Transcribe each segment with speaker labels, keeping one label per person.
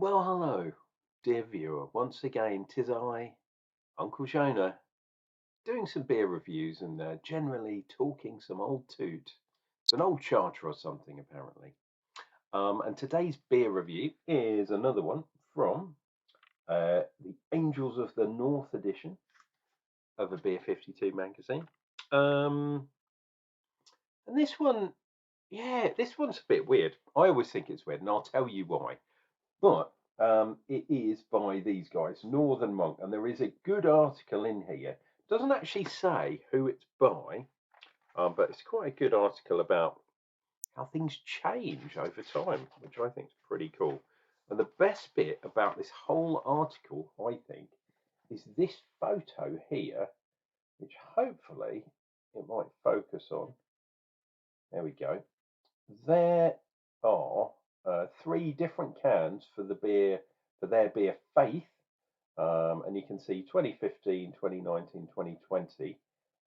Speaker 1: Well, hello, dear viewer. Once again, 'tis I, Unclejona, doing some beer reviews and generally talking some old toot. It's an old charter or something, apparently. And today's beer review is another one from the Angels of the North edition of a Beer 52 magazine. Um, and this one, yeah, this one's a bit weird. I always think it's weird, and I'll tell you why. But it is by these guys, Northern Monk, and there is a good article in here. Doesn't actually say who it's by, but it's quite a good article about how things change over time, which I think is pretty cool. And the best bit about this whole article, I think, is this photo here, which hopefully it might focus on. There we go. There are three different cans for the beer, for their beer Faith. And you can see 2015, 2019, 2020,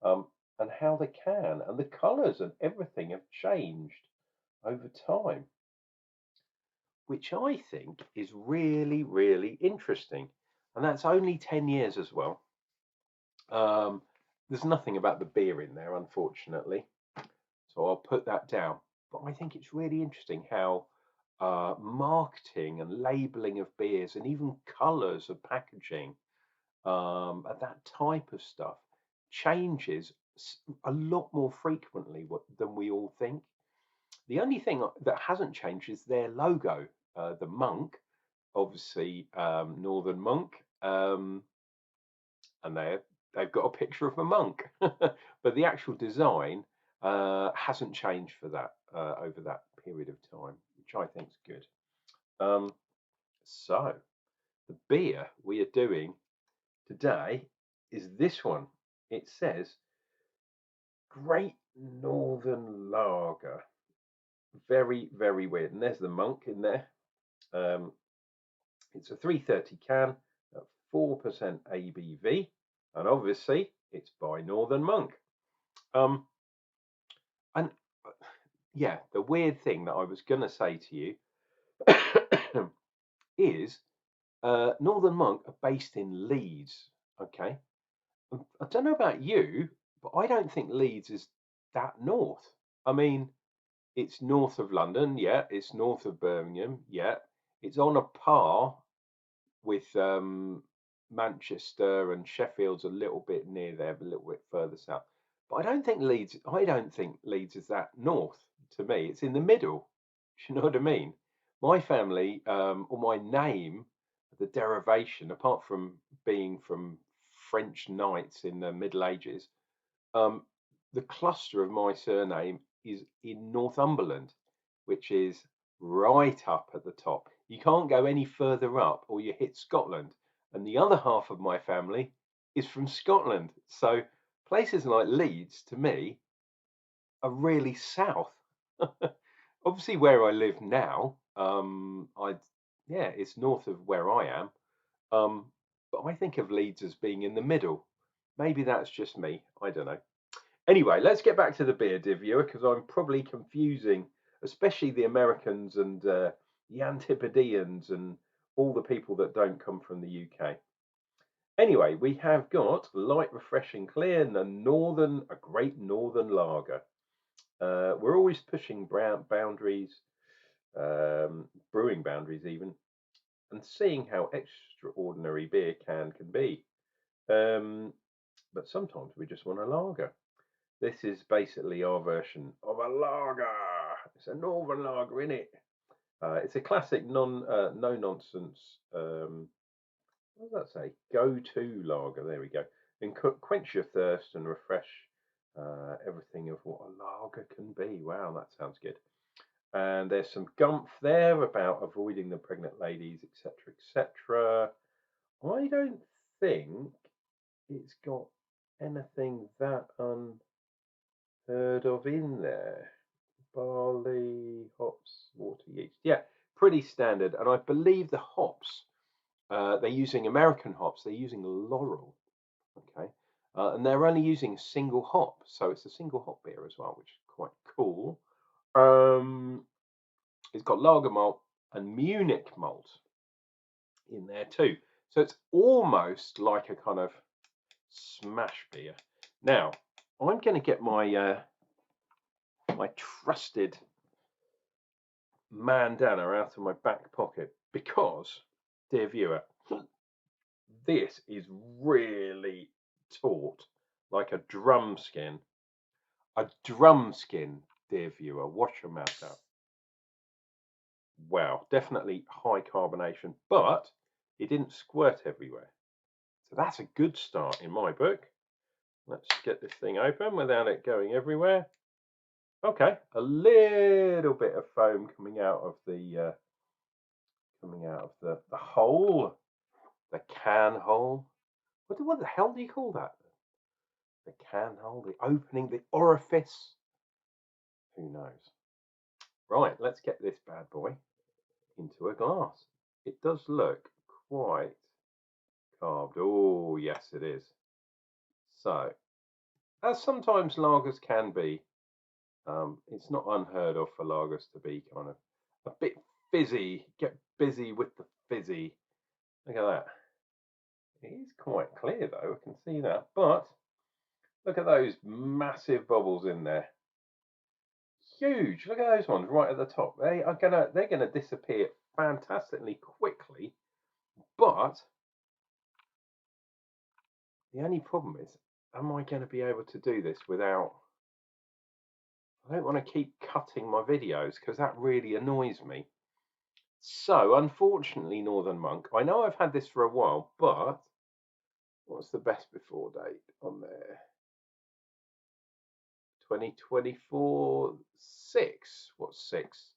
Speaker 1: and how the can and the colours and everything have changed over time, which I think is really, really interesting. And that's only 10 years as well. Um, there's nothing about the beer in there, unfortunately, so I'll put that down. But I think it's really interesting how marketing and labeling of beers and even colours of packaging that type of stuff changes a lot more frequently than we all think. The only thing that hasn't changed is their logo. The monk, obviously Northern Monk, and they've got a picture of a monk, but the actual design hasn't changed for that over that period of time, which I think is good. Um, so the beer we are doing today is this one. It says Great Northern Lager. Very, very weird. And there's the monk in there. Um, it's a 330 can at 4% ABV. And obviously, it's by Northern Monk. Um, and yeah, the weird thing that I was going to say to you is Northern Monk are based in Leeds. Okay. I don't know about you, but I don't think Leeds is that north. I mean, it's north of London, yeah. It's north of Birmingham, yeah. It's on a par with Manchester, and Sheffield's a little bit near there, but a little bit further south. But I don't think Leeds is that north to me. It's in the middle. Do you know what I mean? My family, or my name, the derivation, apart from being from French knights in the Middle Ages, um, the cluster of my surname is in Northumberland, which is right up at the top. You can't go any further up or you hit Scotland. And the other half of my family is from Scotland. So places like Leeds, to me, are really south. Obviously, where I live now, yeah, it's north of where I am. Um, but I think of Leeds as being in the middle. Maybe that's just me. I don't know. Anyway, let's get back to the beer, dear viewer, because I'm probably confusing, especially the Americans and the Antipodeans and all the people that don't come from the UK. Anyway, we have got light, refreshing, clear, and a great northern lager. We're always pushing boundaries, brewing boundaries even, and seeing how extraordinary beer can be. Um, but sometimes we just want a lager. This is basically our version of a lager. It's a northern lager, in it. It's a classic no nonsense. What does that say? Go to lager. There we go. And quench your thirst and refresh everything of what a lager can be. Wow, that sounds good. And there's some gumph there about avoiding the pregnant ladies, etc., etc. I don't think it's got anything that unheard of in there. Barley, hops, water, yeast. Yeah, pretty standard. And I believe the hops, they're using American hops. They're using Laurel. Okay. And they're only using a single hop. So it's a single hop beer as well, which is quite cool. It's got lager malt and Munich malt. in there too. So it's almost like a kind of smash beer. Now, I'm going to get my my trusted bandana out of my back pocket because, dear viewer, this is really taut, like a drum skin. A drum skin, dear viewer. Wash your mouth out. Wow, definitely high carbonation, but it didn't squirt everywhere. So that's a good start in my book. Let's get this thing open without it going everywhere. Okay, a little bit of foam coming out of the hole, the can hole. What the hell do you call that? The can hole, the opening, the orifice. Who knows? Right, let's get this bad boy into a glass. It does look quite carved. Oh, yes, it is. So, as sometimes lagers can be, it's not unheard of for lagers to be kind of a bit fizzy. Get busy with the fizzy. Look at that. It is quite clear though, I can see that. But look at those massive bubbles in there. Huge. Look at those ones right at the top. They're gonna disappear fantastically quickly. But the only problem is, am I going to be able to do this without? I don't want to keep cutting my videos because that really annoys me. So, unfortunately, Northern Monk, I know I've had this for a while, but what's the best before date on there? 2024 6. What's 6?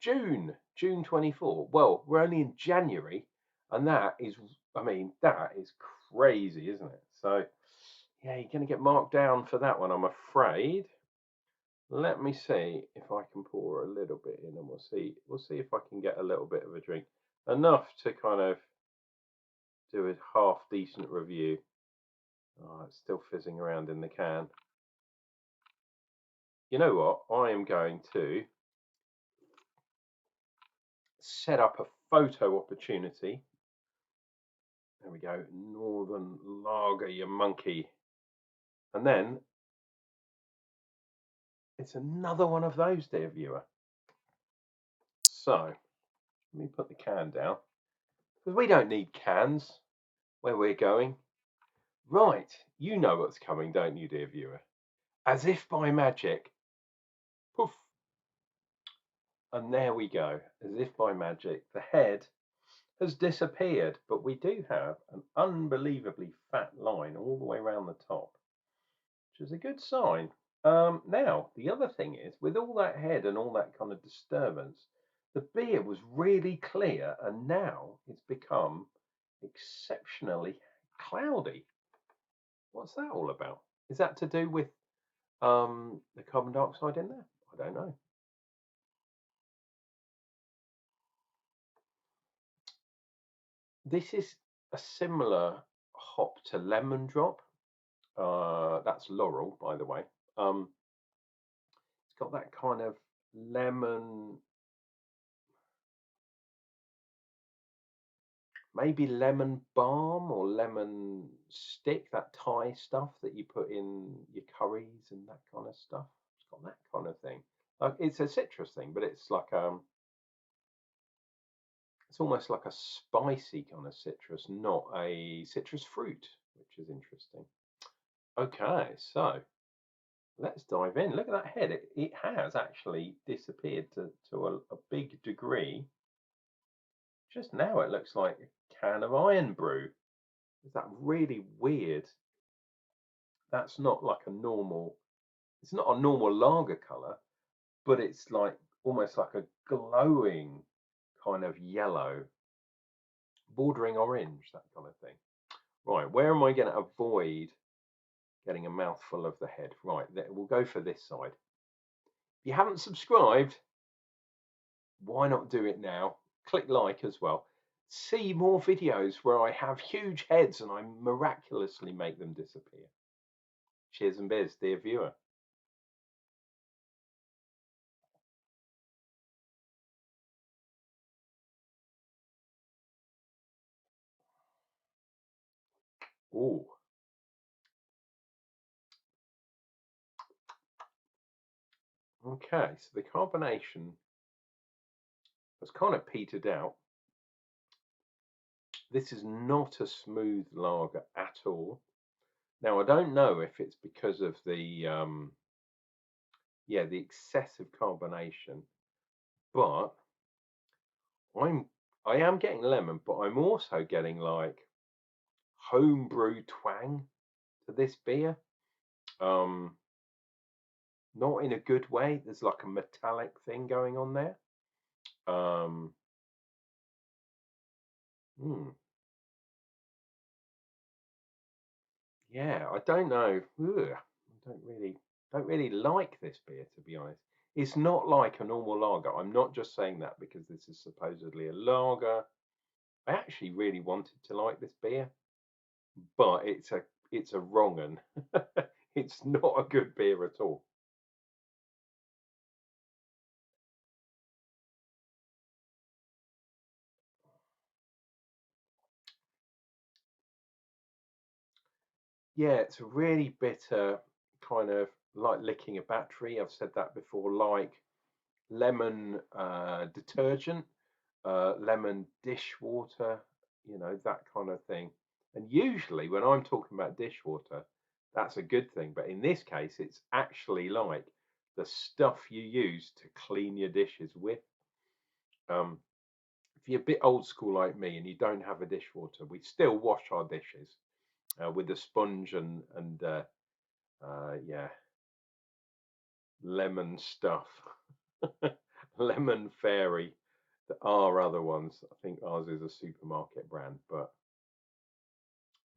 Speaker 1: June 24. Well, we're only in January, and that is, I mean, that is crazy, isn't it? So, yeah, you're going to get marked down for that one, I'm afraid. Let me see if I can pour a little bit in, and we'll see. We'll see if I can get a little bit of a drink, enough to kind of do a half decent review. Oh, it's still fizzing around in the can. You know what? I am going to set up a photo opportunity. There we go. Northern Lager, you monkey. And then it's another one of those, dear viewer. So let me put the can down, because we don't need cans where we're going. Right, you know what's coming, don't you, dear viewer? As if by magic, poof, and there we go. As if by magic, the head has disappeared, but we do have an unbelievably fat line all the way around the top, which is a good sign. Now, the other thing is, with all that head and all that kind of disturbance, the beer was really clear, and now it's become exceptionally cloudy. What's that all about? Is that to do with the carbon dioxide in there? I don't know. This is a similar hop to lemon drop. That's Laurel, by the way. It's got that kind of lemon, maybe lemon balm or lemon stick, that Thai stuff that you put in your curries and that kind of stuff. It's got that kind of thing. It's a citrus thing, but it's like it's almost like a spicy kind of citrus, not a citrus fruit, which is interesting. Okay, so let's dive in. Look at that head. It has actually disappeared to a big degree. Just now it looks like a can of iron brew. Is that really weird? That's not like a normal, it's not a normal lager color, but it's like almost like a glowing kind of yellow, bordering orange, that kind of thing. Right, where am I going to avoid getting a mouthful of the head? Right, we'll go for this side. If you haven't subscribed, why not do it now? Click like as well. See more videos where I have huge heads and I miraculously make them disappear. Cheers and beers, dear viewer. Oh, okay. So the carbonation has kind of petered out. This is not a smooth lager at all. Now I don't know if it's because of the the excessive carbonation, but I'm I am getting lemon, but I'm also getting like homebrew twang to this beer. Um, Not in a good way. There's like a metallic thing going on there. Um, mm, yeah, I don't know. Ugh, I don't really like this beer, to be honest. It's not like a normal lager. I'm not just saying that because this is supposedly a lager. I actually really wanted to like this beer, but it's a wrong un. It's not a good beer at all. Yeah, it's a really bitter kind of like licking a battery. I've said that before, like lemon detergent, lemon dishwater, that kind of thing. And usually, when I'm talking about dishwater, that's a good thing. But in this case, it's actually like the stuff you use to clean your dishes with. Um, if you're a bit old school like me and you don't have a dishwater, we still wash our dishes with a sponge and yeah, lemon stuff, lemon fairy. There are other ones. I think ours is a supermarket brand, but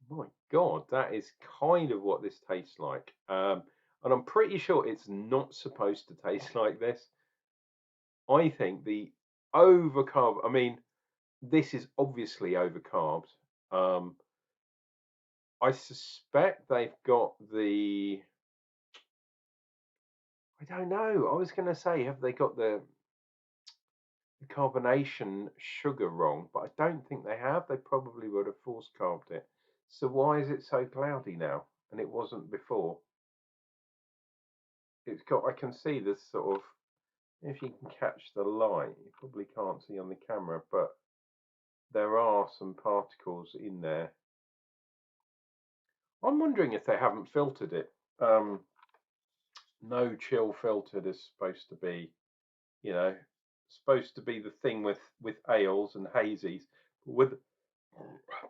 Speaker 1: my God, that is kind of what this tastes like. And I'm pretty sure it's not supposed to taste like this. I think the overcarb. I mean, this is obviously overcarbed. Um, I suspect they've got the. I don't know. I was going to say, have they got the carbonation sugar wrong? But I don't think they have. They probably would have force carbed it. So why is it so cloudy now? And it wasn't before. It's got. I can see this sort of. If you can catch the light, you probably can't see on the camera, but there are some particles in there. I'm wondering if they haven't filtered it. No chill filtered is supposed to be, you know, supposed to be the thing with ales and hazies. With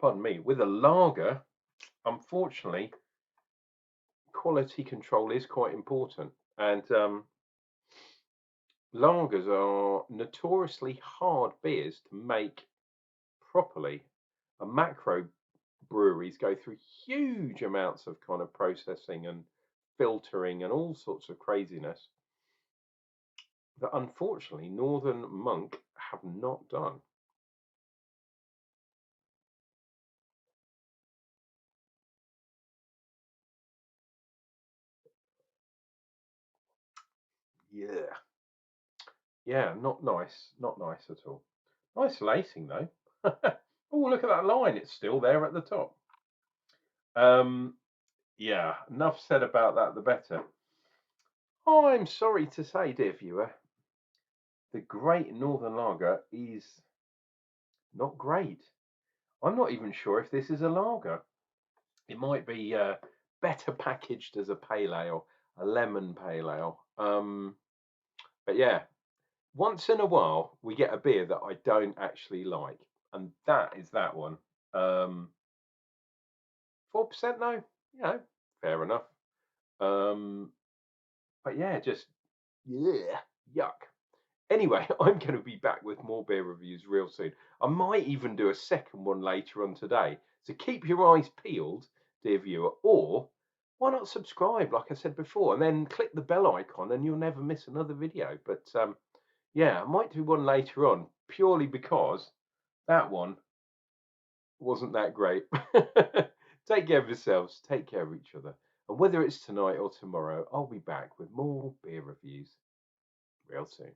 Speaker 1: pardon me, with a lager, unfortunately, quality control is quite important, and lagers are notoriously hard beers to make properly. And macro breweries go through huge amounts of kind of processing and filtering and all sorts of craziness that unfortunately Northern Monk have not done. Yeah, yeah, not nice, not nice at all. Nice lacing though. Oh, look at that line; it's still there at the top. Um, yeah, enough said about that. The better. I'm sorry to say, dear viewer, the Great Northern Lager is not great. I'm not even sure if this is a lager. It might be better packaged as a pale ale, a lemon pale ale. But yeah, once in a while we get a beer that I don't actually like, and that is that one. 4% though, fair enough. Um, but yeah, just yeah, yuck. Anyway, I'm going to be back with more beer reviews real soon. I might even do a second one later on today. So keep your eyes peeled, dear viewer, or why not subscribe, like I said before, and then click the bell icon and you'll never miss another video. But yeah, I might do one later on purely because that one wasn't that great. Take care of yourselves, take care of each other. And whether it's tonight or tomorrow, I'll be back with more beer reviews real soon.